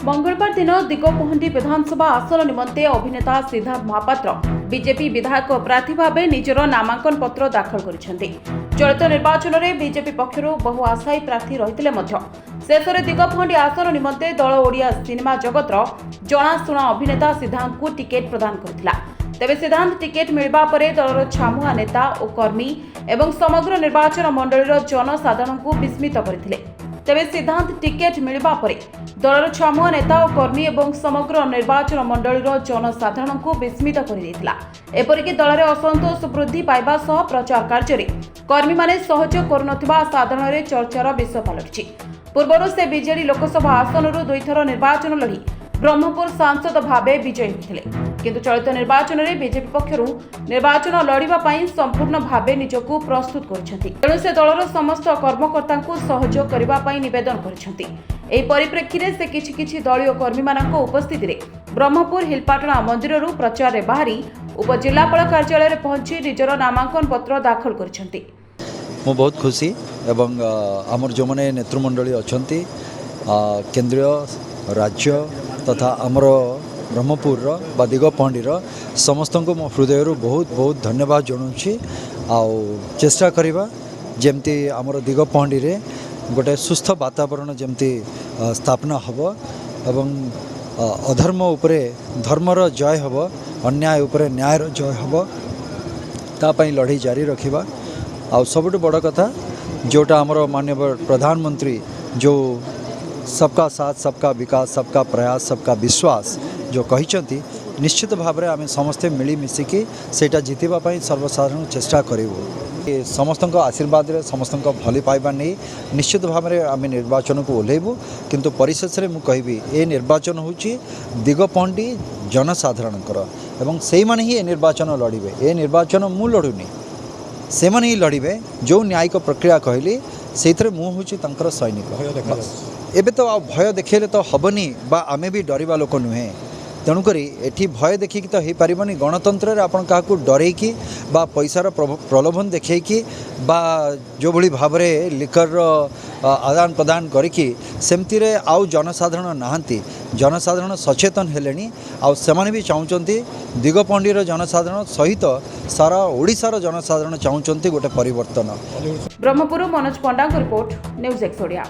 मंगलवार दिन दिगपहंडी विधानसभा आसन निमंते अभिनेता सिद्धार्थ महापात्र बीजेपी विधायक प्रार्थी भाव निजर नामांकन पत्र दाखल करिसेंति। चलित निर्वाचन में बीजेपी पक्षर बहु आशायी प्रार्थी रही शेष में दिगपहंडी आसन निमंते दल ओडिया सिनेमा जगतर जनाशुना अभिनेता सिद्धांत को टिकेट प्रदान करथिला। तेबे सिद्धांत टिकेट मिलबा परे दलर छामुआ नेता और कर्मी एवं समग्र निर्वाचन मंडलीर जनसाधारण को विस्मित करथिले। तेबे सिद्धांत टिकेट मिलबा परे दलर छामुआ नेता और कर्मी एवं समग्र निर्वाचन मंडलीर जनसाधारण को विस्मित कर देथिला। एपरिक दलरे असंतोष वृद्धि पाइबा सह प्रचार कार्य कर्मी माने सहयोग करुनथिबा साधारण चर्चार विषय पलटिछि। पूर्व से बीजेडी लोकसभा आसनरू दुईथर निर्वाचन लड़ी ब्रह्मपुर सांसद भावे विजयी होते, किंतु चलित निर्वाचन में बीजेपी पक्षर निर्वाचन लड़िबा पई संपूर्ण भावे निजको प्रस्तुत करछथि। तेणु से दलर समस्त कर्मकर्ता को सहयोग करबा पई निवेदन करछथि। एही परिप्रेक्षी रे से किछि दलीय कर्मी मानक उपस्थिति रे ब्रह्मपुर हिलपाटना मंदिररू प्रचार रे बाहरी उपजिल्लापाल कार्यालय रे पहुंची निजर नामांकन पत्र दाखल करछथि। मु बहुत खुशी एवं आमर जो मैंने नेतृमंडली अच्छा केंद्रीय राज्य तथा आमर ब्रह्मपुर बा दिगपहंडीर समस्त को मो हृदय बहुत बहुत धन्यवाद जनाऊँगी। चेष्टा करवा जमती आमर दिगपहंडी रे गोटे सुस्थ वातावरण जमती स्थापना हब एवं अधर्म उपरे धर्मर जय हब, अन्याय उपरे न्यायर जय हब, तापाई लड़ाई जारी रखिबा। आ सबुठ बड़ कथा जोटा आमर माननीय प्रधानमंत्री जो सबका साथ सबका विकास सबका प्रयास सबका विश्वास जो कहिचंती, निश्चित भाव में आम समस्ते मिलमिशिकी सेटा जितवा सर्वसाधारण चेष्टा करूँ। समस्त आशीर्वाद समस्त भली पाइबा नहीं निश्चित भाव में आम निर्वाचन को ओह्लैबू, किंतु परिशेष में मुझे ये निर्वाचन हूँ दिगपहंडी जनसाधारणकर एवं से माने ही निर्वाचन लड़े। ये निर्वाचन मु लड़ूनी से माने ही लड़े जो न्यायिक प्रक्रिया कहली से मुझे सैनिक। एबे तो आ भय देखले तो हबनी बा आमे भी डरिबा लोक नुहे, तेणुकरी एठी भय देखिकी तो हो पारिबनी। गणतंत्र रे आपण काकू डरेकी बा पैसार प्रलोभन देखैकी बा जो भली भाव में लिकर आदान प्रदान करिकी सेमती रे आउ जनसाधारण नाहंती। जनसाधारण सचेतन हेलेनी आउ सेमाने भी चाहूचंती दिगपहंडीर जनसाधारण सहित सारा ओडिशार जनसाधारण चाहूचंती गोटे परिवर्तन। ब्रह्मपुर मनोज पंडा रिपोर्ट न्यूज एक्स ओडिया।